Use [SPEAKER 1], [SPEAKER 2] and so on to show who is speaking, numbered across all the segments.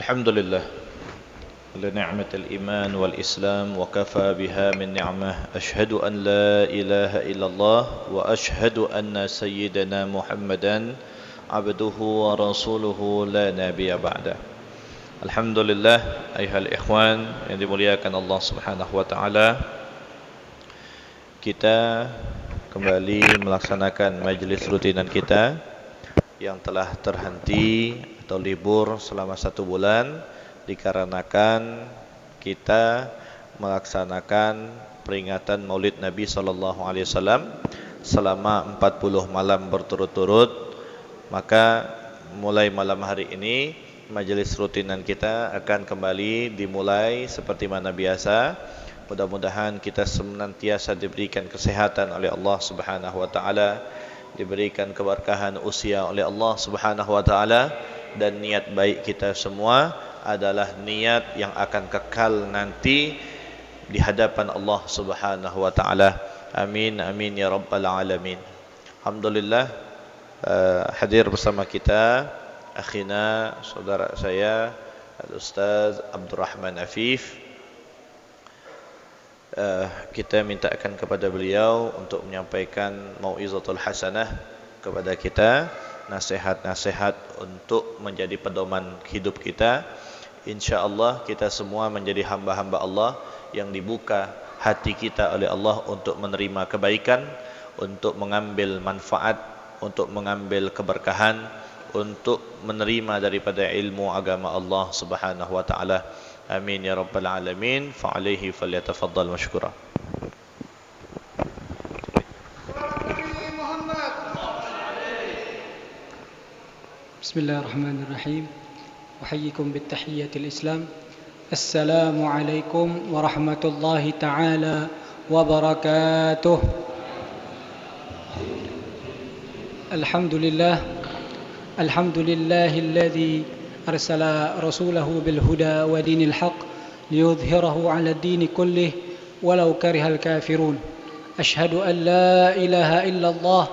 [SPEAKER 1] الحمد لله لنعمة الإيمان والإسلام وكفى بها من نعمة أشهد أن لا إله إلا الله وأشهد أن سيدنا محمدا عبده ورسوله لا نبي بعده. Alhamdulillah ayuhal ikhwan yang dimuliakan Allah Subhanahu wa taala, kita kembali melaksanakan majelis rutinan kita yang telah terhenti atau libur selama 1 bulan dikarenakan kita melaksanakan peringatan Maulid Nabi sallallahu alaihi wasallam selama 40 malam berturut-turut. Maka mulai malam hari ini majelis rutinan kita akan kembali dimulai seperti mana biasa. Mudah-mudahan kita senantiasa diberikan kesehatan oleh Allah Subhanahu wa taala, diberikan keberkahan usia oleh Allah Subhanahu wa taala, dan niat baik kita semua adalah niat yang akan kekal nanti di hadapan Allah Subhanahu wa taala. Amin amin ya rabbal alamin. Alhamdulillah, hadir bersama kita akhina, saudara saya Al-Ustaz Abdurrahman Afif. Kita mintakan kepada beliau untuk menyampaikan mau'izatul hasanah kepada kita, nasihat-nasihat untuk menjadi pedoman hidup kita. InsyaAllah kita semua menjadi hamba-hamba Allah yang dibuka hati kita oleh Allah untuk menerima kebaikan, untuk mengambil manfaat, untuk mengambil keberkahan, untuk menerima daripada ilmu agama Allah Subhanahu wa taala. Amin ya rabbal alamin. Fa alaihi falyatafaddal mashkura.
[SPEAKER 2] Bismillahirrahmanirrahim. Uhayyikum bitahiyyatil Islam. Assalamu alaikum warahmatullahi taala wabarakatuh. Alhamdulillah. Alhamdulillahilladzi أرسل رسوله بالهدى ودين الحق ليظهره على الدين كله ولو كره الكافرون. أشهد أن لا إله إلا الله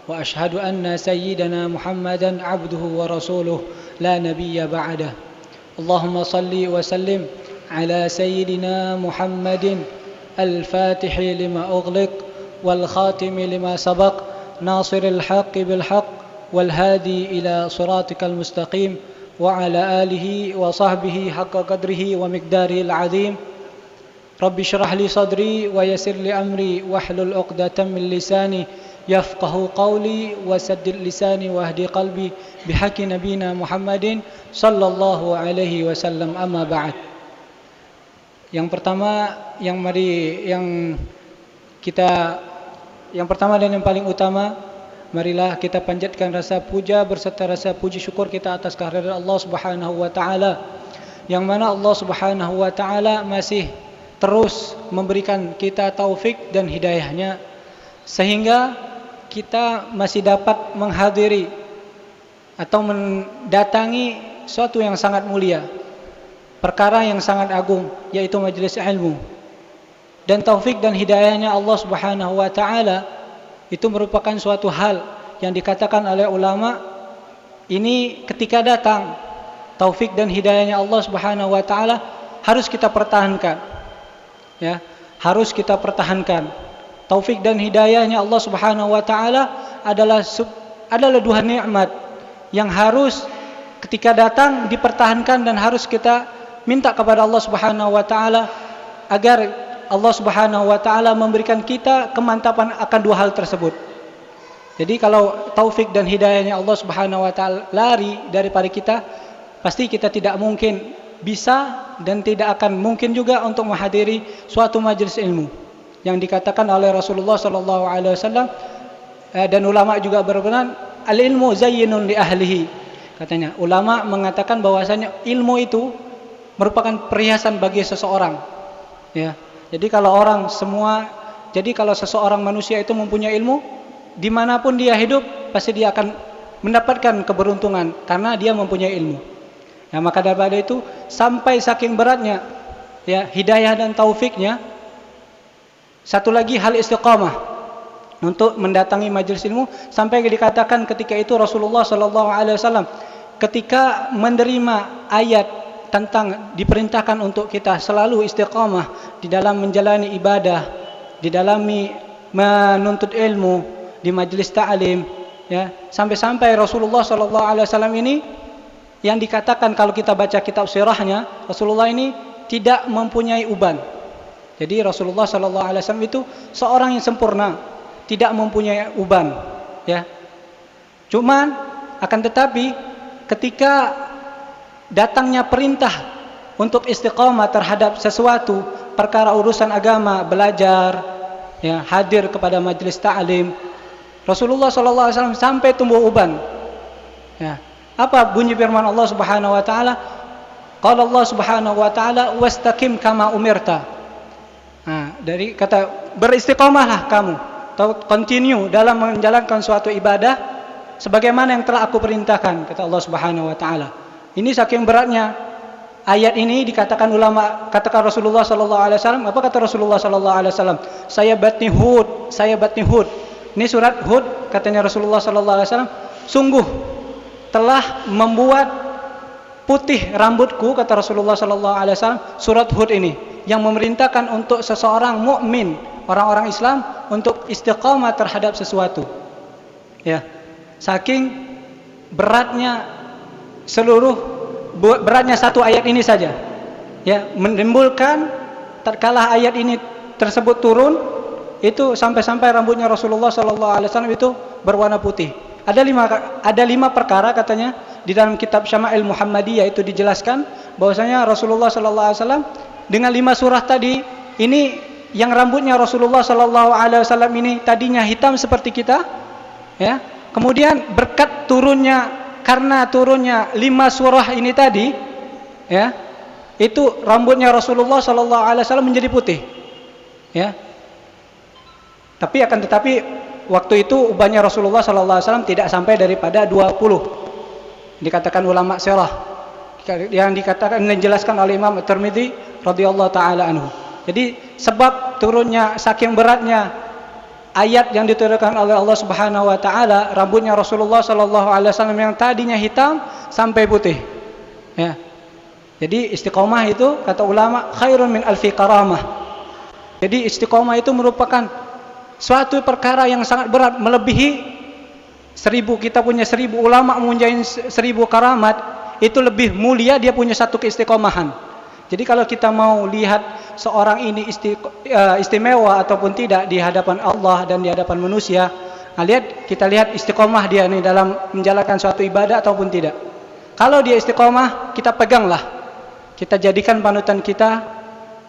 [SPEAKER 2] وأشهد أن سيدنا محمدا عبده ورسوله لا نبي بعده. اللهم صل وسلم على سيدنا محمد الفاتح لما أغلق والخاتم لما سبق ناصر الحق بالحق والهادي إلى صراطك المستقيم وعلى آله وصحبه حق قدره ومقداره العظيم. رب اشرح لي صدري ويسر لي أمري واحلل عقدة من لساني يفقه قولي وسدد لساني واهدي قلبي بحق نبينا محمد صلى الله عليه وسلم. أما بعد. Yang pertama dan yang paling utama, marilah kita panjatkan rasa puja berserta rasa puji syukur kita atas kehadiran Allah Subhanahu wa taala, yang mana Allah Subhanahu wa taala masih terus memberikan kita taufik dan hidayahnya sehingga kita masih dapat menghadiri atau mendatangi suatu yang sangat mulia, perkara yang sangat agung, yaitu majelis ilmu. Dan taufik dan hidayahnya Allah Subhanahu wa taala itu merupakan suatu hal yang dikatakan oleh ulama, ini ketika datang taufik dan hidayahnya Allah Subhanahu wa taala harus kita pertahankan. Ya, harus kita pertahankan. Taufik dan hidayahnya Allah Subhanahu wa taala adalah dua nikmat yang harus ketika datang dipertahankan dan harus kita minta kepada Allah Subhanahu wa taala agar Allah Subhanahu wa taala memberikan kita kemantapan akan dua hal tersebut. Jadi kalau taufik dan hidayahnya Allah Subhanahu wa taala lari daripada kita, pasti kita tidak mungkin bisa dan tidak akan mungkin juga untuk menghadiri suatu majelis ilmu. Yang dikatakan oleh Rasulullah sallallahu alaihi wasallam dan ulama juga berperan, al-ilmu zayyinun li ahlihi. Katanya, ulama mengatakan bahwasanya ilmu itu merupakan perhiasan bagi seseorang. Ya. Jadi kalau seseorang manusia itu mempunyai ilmu, dimanapun dia hidup, pasti dia akan mendapatkan keberuntungan karena dia mempunyai ilmu. Nah, maka daripada itu, sampai saking beratnya ya hidayah dan taufiknya, satu lagi hal istiqamah untuk mendatangi majelis ilmu, sampai dikatakan ketika itu Rasulullah sallallahu alaihi wasallam ketika menerima ayat tentang diperintahkan untuk kita selalu istiqamah di dalam menjalani ibadah, di dalam menuntut ilmu di majelis ta'lim, ya, sampai-sampai Rasulullah sallallahu alaihi wasallam ini yang dikatakan kalau kita baca kitab sirahnya, Rasulullah ini tidak mempunyai uban. Jadi Rasulullah sallallahu alaihi wasallam itu seorang yang sempurna, tidak mempunyai uban, ya. Cuman akan tetapi ketika datangnya perintah untuk istiqamah terhadap sesuatu perkara urusan agama, belajar, ya, hadir kepada majelis ta'lim, Rasulullah sallallahu alaihi wasallam sampai tumbuh uban. Ya. Apa bunyi firman Allah Subhanahu wa taala? Qala Allah Subhanahu wa taala wastaqim kama umirta. Nah, dari kata beristiqamahlah kamu, atau continue dalam menjalankan suatu ibadah sebagaimana yang telah aku perintahkan, kata Allah Subhanahu wa taala. Ini saking beratnya ayat ini, dikatakan ulama, katakan Rasulullah sallallahu alaihi wasallam, apa kata Rasulullah sallallahu alaihi wasallam? Saya batni Hud. Ini surat Hud, katanya Rasulullah sallallahu alaihi wasallam, sungguh telah membuat putih rambutku, kata Rasulullah sallallahu alaihi wasallam, surat Hud ini yang memerintahkan untuk seseorang mukmin, orang-orang Islam untuk istiqamah terhadap sesuatu. Ya. Saking beratnya beratnya satu ayat ini saja. Ya, menimbulkan tatkala ayat ini tersebut turun, itu sampai-sampai rambutnya Rasulullah sallallahu alaihi wasallam itu berwarna putih. Ada lima perkara katanya di dalam kitab Syama'il Muhammadiyah, itu dijelaskan bahwasanya Rasulullah sallallahu alaihi wasallam dengan 5 surah tadi ini, yang rambutnya Rasulullah sallallahu alaihi wasallam ini tadinya hitam seperti kita, ya. Kemudian berkat karena turunnya 5 surah ini tadi, ya, itu rambutnya Rasulullah sallallahu alaihi wasallam menjadi putih, ya. Tetapi waktu itu ubannya Rasulullah sallallahu alaihi wasallam tidak sampai daripada 20. Dikatakan ulama sirah, yang dijelaskan oleh Imam At-Tirmidzi radhiyallahu taala anhu. Jadi sebab turunnya saking beratnya ayat yang diturunkan oleh Allah Subhanahu wa taala, rambutnya Rasulullah sallallahu alaihi wasallam yang tadinya hitam sampai putih. Ya. Jadi istiqomah itu kata ulama khairun min alfi karamah. Jadi istiqomah itu merupakan suatu perkara yang sangat berat, melebihi 1000, kita punya 1000 ulama mempunyai 1000 karamat, itu lebih mulia dia punya satu keistiqomahan. Jadi kalau kita mau lihat seorang ini istimewa ataupun tidak di hadapan Allah dan di hadapan manusia, kita lihat istiqomah dia nih dalam menjalankan suatu ibadah ataupun tidak. Kalau dia istiqomah, kita peganglah, kita jadikan panutan kita,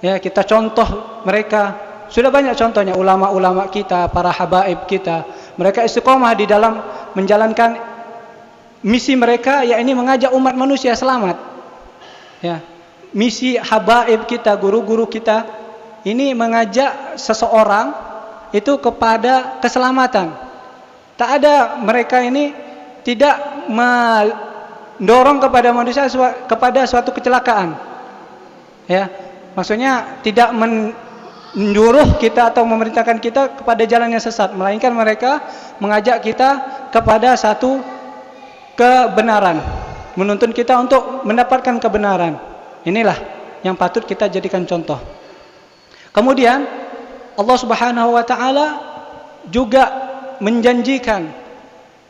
[SPEAKER 2] ya, kita contoh mereka. Sudah banyak contohnya ulama-ulama kita, para habaib kita, mereka istiqomah di dalam menjalankan misi mereka, yakni mengajak umat manusia selamat. Ya. Misi habaib kita, guru-guru kita ini mengajak seseorang itu kepada keselamatan. Tak ada, mereka ini tidak mendorong kepada manusia kepada suatu kecelakaan. Ya. Maksudnya tidak menyuruh kita atau memerintahkan kita kepada jalan yang sesat, melainkan mereka mengajak kita kepada satu kebenaran, menuntun kita untuk mendapatkan kebenaran. Inilah yang patut kita jadikan contoh. Kemudian Allah Subhanahu wa taala juga menjanjikan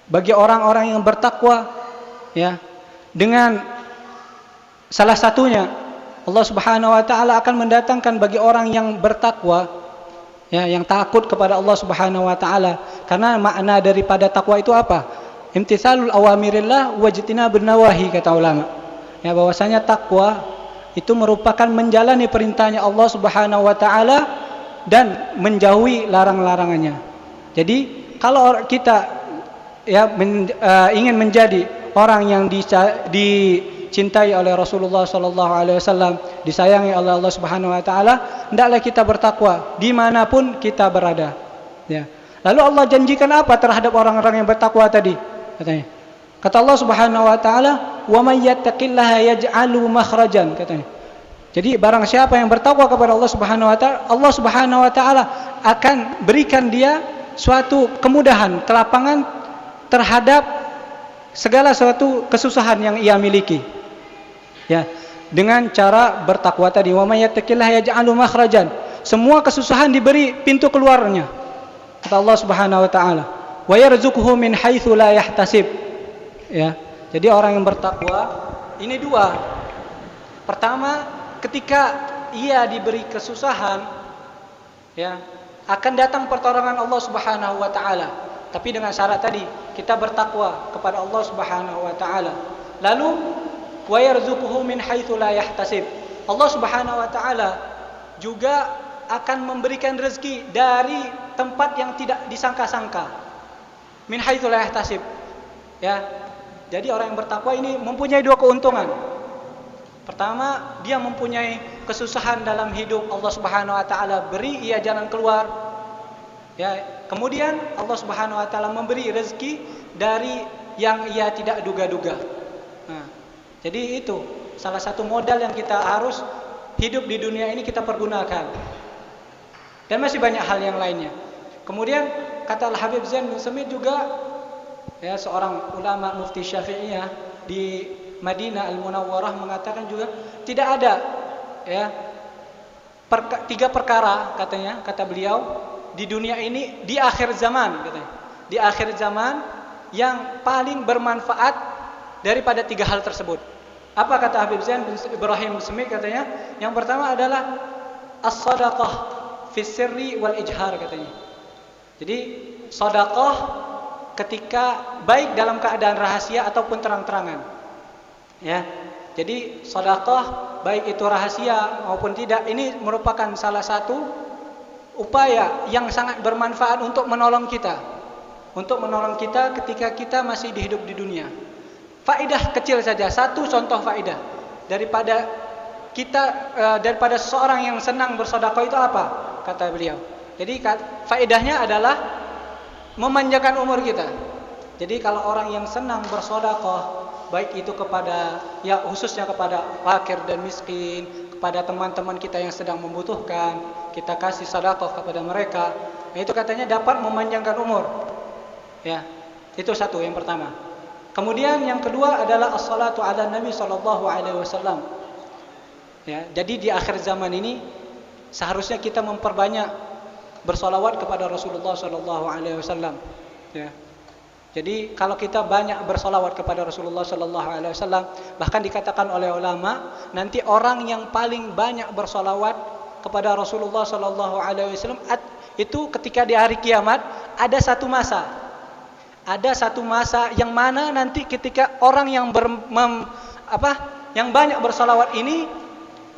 [SPEAKER 2] bagi orang-orang yang bertakwa, ya, dengan salah satunya Allah Subhanahu wa taala akan mendatangkan bagi orang yang bertakwa, ya, yang takut kepada Allah Subhanahu wa taala. Karena makna daripada takwa itu apa? Imtitsalul awamirillah wajtinabun nawahi, kata ulama. Ya, bahwasanya takwa itu merupakan menjalani perintahnya Allah Subhanahu wa taala dan menjauhi larang-larangannya. Jadi kalau kita, ya, ingin menjadi orang yang dicintai oleh Rasulullah sallallahu alaihi wasallam, disayangi oleh Allah Subhanahu wa taala, hendaklah kita bertakwa dimanapun kita berada. Ya. Lalu Allah janjikan apa terhadap orang-orang yang bertakwa tadi? Katanya. Kata Allah Subhanahu wa taala, "Wa may yattaqillaha yaj'alu makhrajan," katanya. Jadi barang siapa yang bertakwa kepada Allah Subhanahu wa taala, Allah Subhanahu wa taala akan berikan dia suatu kemudahan, kelapangan terhadap segala suatu kesusahan yang ia miliki. Ya. dengan cara bertakwa tadi. Wa may yattaqillaha yaj'alu makhrajan. Semua kesusahan diberi pintu keluarnya. Kata Allah Subhanahu wa taala, wa yarzuquhu min haitsu la yahtasib. Ya. Jadi orang yang bertakwa ini dua. Pertama, ketika ia diberi kesusahan, ya, akan datang pertolongan Allah Subhanahu wa taala. Tapi dengan syarat tadi, kita bertakwa kepada Allah Subhanahu wa taala. Lalu wa yarzuquhu min haitsu la yahtasib. Allah Subhanahu wa taala juga akan memberikan rezeki dari tempat yang tidak disangka-sangka. Min haitsu la yahtasib. Ya. Jadi orang yang bertakwa ini mempunyai dua keuntungan. Pertama, dia mempunyai kesusahan dalam hidup, Allah Subhanahu wa taala beri ia jalan keluar. Ya, kemudian Allah Subhanahu wa taala memberi rezeki dari yang ia tidak duga-duga. Nah, jadi itu salah satu modal yang kita harus hidup di dunia ini kita pergunakan. Dan masih banyak hal yang lainnya. Kemudian kata Al-Habib Zain bin Samit juga, ya, seorang ulama mufti Syafi'iyah di Madinah Al-Munawwarah mengatakan juga tidak ada, ya, tiga perkara katanya, kata beliau, di dunia ini di akhir zaman katanya. Di akhir zaman yang paling bermanfaat daripada tiga hal tersebut. Apa kata Habib Zain bin Ibrahim Semik katanya? Yang pertama adalah as-shadaqah fi sirri wal ijhar katanya. Jadi sedekah ketika baik dalam keadaan rahasia ataupun terang-terangan. Ya. Jadi sedekah baik itu rahasia maupun tidak, ini merupakan salah satu upaya yang sangat bermanfaat untuk menolong kita. Untuk menolong kita ketika kita masih hidup di dunia. Faedah kecil saja, satu contoh faedah daripada daripada seseorang yang senang bersedekah itu apa? Kata beliau. Jadi faedahnya adalah memanjangkan umur kita. Jadi kalau orang yang senang bersedekah, baik itu kepada, ya, khususnya kepada fakir dan miskin, kepada teman-teman kita yang sedang membutuhkan, kita kasih sedekah kepada mereka, itu katanya dapat memanjangkan umur. Ya, itu satu yang pertama. Kemudian yang kedua adalah as-salatu ala Nabi sallallahu alaihi wasallam. Ya, jadi di akhir zaman ini seharusnya kita memperbanyak bersolawat kepada Rasulullah sallallahu alaihi wasallam. Ya. Jadi kalau kita banyak bersolawat kepada Rasulullah sallallahu alaihi wasallam, bahkan dikatakan oleh ulama, nanti orang yang paling banyak bersolawat kepada Rasulullah sallallahu alaihi wasallam itu ketika di hari kiamat ada satu masa yang mana nanti ketika orang yang yang banyak bersolawat ini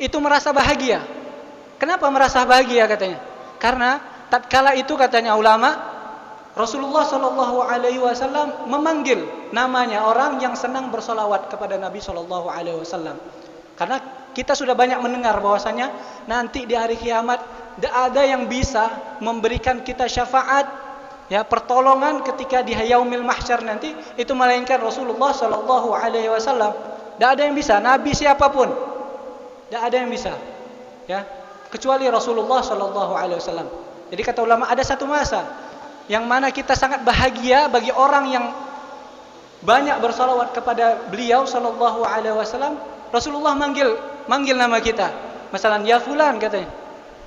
[SPEAKER 2] itu merasa bahagia. Kenapa merasa bahagia katanya? Karena tatkala itu katanya ulama, Rasulullah Shallallahu Alaihi Wasallam memanggil namanya orang yang senang bersolawat kepada Nabi Shallallahu Alaihi Wasallam. Karena kita sudah banyak mendengar bahwasanya nanti di hari kiamat tidak ada yang bisa memberikan kita syafaat, ya, pertolongan ketika di yaumil mahsyar nanti itu melainkan Rasulullah Shallallahu Alaihi Wasallam. Tidak ada yang bisa, Nabi siapapun, tidak ada yang bisa, ya, kecuali Rasulullah Shallallahu Alaihi Wasallam. Jadi kata ulama ada satu masa yang mana kita sangat bahagia bagi orang yang banyak bersalawat kepada beliau sallallahu alaihi wasallam. Rasulullah manggil nama kita. Masalan, ya fulan katanya.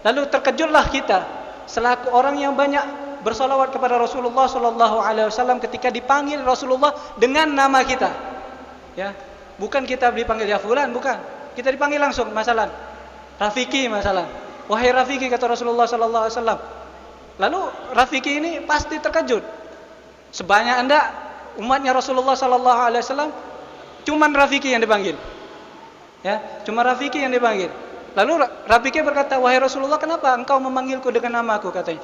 [SPEAKER 2] Lalu terkejutlah kita selaku orang yang banyak bersalawat kepada Rasulullah sallallahu alaihi wasallam ketika dipanggil Rasulullah dengan nama kita. Ya, bukan kita dipanggil ya fulan, bukan. Kita dipanggil langsung, masalan Rafiki, masalan. Wahai Rafiki, kata Rasulullah sallallahu alaihi wasallam. Lalu Rafiki ini pasti terkejut. Sebanyak Anda umatnya Rasulullah sallallahu alaihi wasallam, cuman Rafiki yang dipanggil. Ya, cuma Rafiki yang dipanggil. Lalu Rafiki berkata, "Wahai Rasulullah, kenapa engkau memanggilku dengan namaku?" katanya.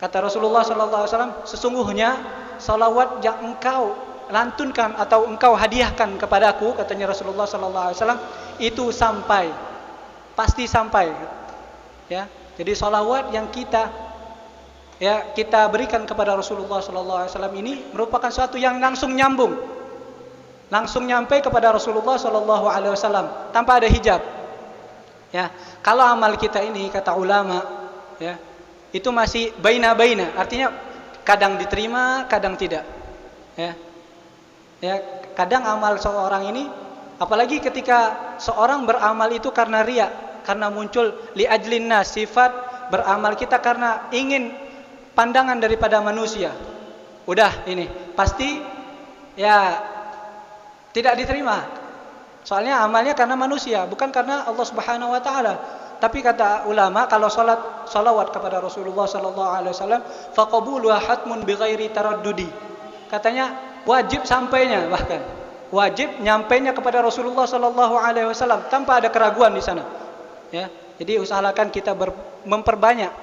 [SPEAKER 2] Kata Rasulullah sallallahu alaihi wasallam, "Sesungguhnya salawat yang engkau lantunkan atau engkau hadiahkan kepadaku," katanya Rasulullah sallallahu alaihi wasallam, "itu sampai. Pasti sampai." Ya. Jadi salawat yang kita berikan kepada Rasulullah sallallahu alaihi wasallam ini merupakan suatu yang langsung nyambung. Langsung nyampe kepada Rasulullah sallallahu alaihi wasallam tanpa ada hijab. Ya, kalau amal kita ini kata ulama, ya, itu masih baina-baina, artinya kadang diterima, kadang tidak. Ya. Ya, kadang amal seorang ini Apalagi ketika seorang beramal itu karena riya, karena muncul li ajlin nas, sifat beramal kita karena ingin pandangan daripada manusia. Udah ini pasti ya tidak diterima. Soalnya amalnya karena manusia, bukan karena Allah Subhanahu wa taala. Tapi kata ulama, kalau salawat kepada Rasulullah sallallahu alaihi wasallam, faqabuluha hatmun bighairi taraddudi. Katanya wajib sampainya, bahkan wajib nyampainya kepada Rasulullah sallallahu alaihi wasallam tanpa ada keraguan di sana. Ya. Jadi usahakan kita memperbanyak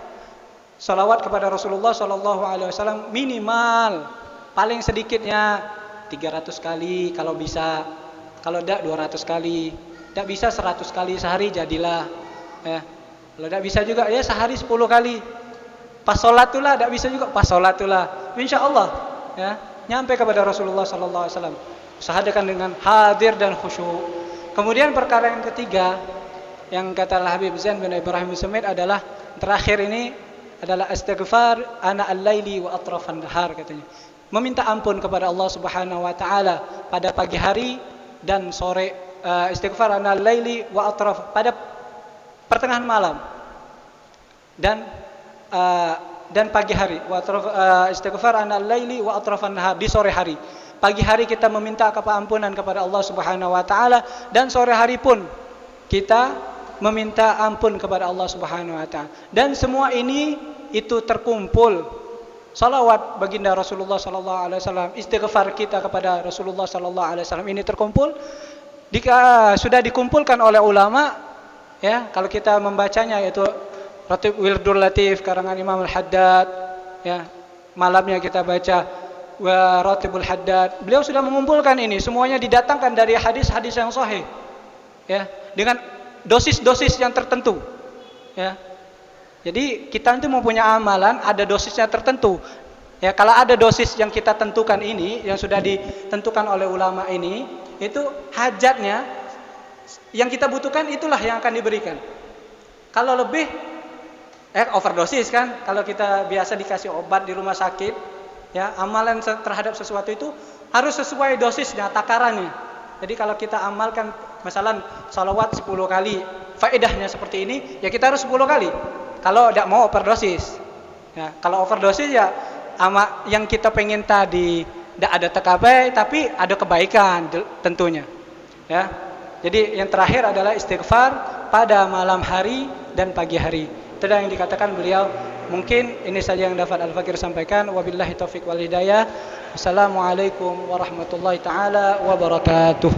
[SPEAKER 2] salawat kepada Rasulullah sallallahu alaihi wasallam, minimal paling sedikitnya 300 kali kalau bisa. Kalau tidak 200 kali. Tidak bisa 100 kali sehari jadilah. Ya. Kalau tidak bisa juga ya sehari 10 kali. Pas sholat itulah, tidak bisa juga pas sholat itulah. InsyaAllah ya, nyampe kepada Rasulullah sallallahu alaihi wasallam. Usahakan dengan hadir dan khusyuk. Kemudian perkara yang ketiga yang kata Habib Zain bin Ibrahim Sumit adalah terakhir ini adalah istighfar ana al-laili wa atrafan nahar, katanya. Meminta ampun kepada Allah Subhanahu wa taala pada pagi hari dan sore, istighfar ana al-laili wa atraf pada pertengahan malam dan pagi hari, wa atraf, istighfar ana al-laili wa atrafan nahar, di sore hari. Pagi hari kita meminta keampunan kepada Allah Subhanahu wa taala dan sore hari pun kita meminta ampun kepada Allah Subhanahu wa taala. Dan semua ini itu terkumpul. Salawat baginda Rasulullah sallallahu alaihi wasallam, istighfar kita kepada Rasulullah sallallahu alaihi wasallam ini terkumpul sudah dikumpulkan oleh ulama ya. Kalau kita membacanya yaitu Ratib Wirdul Latif karangan Imam Al-Haddad ya. Malamnya kita baca wa Ratibul Haddad. Beliau sudah mengumpulkan ini, semuanya didatangkan dari hadis-hadis yang sahih. Ya, dengan dosis-dosis yang tertentu. Ya. Jadi kita nanti mempunyai amalan ada dosisnya tertentu. Ya, kalau ada dosis yang kita tentukan ini, yang sudah ditentukan oleh ulama ini, itu hajatnya yang kita butuhkan itulah yang akan diberikan. Kalau lebih overdosis kan, kalau kita biasa dikasih obat di rumah sakit, ya, amalan terhadap sesuatu itu harus sesuai dosisnya, takarannya. Jadi kalau kita amalkan misalnya salawat 10 kali, faedahnya seperti ini, ya kita harus 10 kali. Kalau tidak mau overdosis. Ya, kalau overdosis ya yang kita pengen tadi tidak ada tercapai tapi ada kebaikan tentunya. Ya. Jadi yang terakhir adalah istighfar pada malam hari dan pagi hari. Itu yang dikatakan beliau. Mungkin ini saja yang dapat Al-Fakir sampaikan. Wabillahi taufiq wal hidayah. Wassalamualaikum warahmatullahi taala wabarakatuh.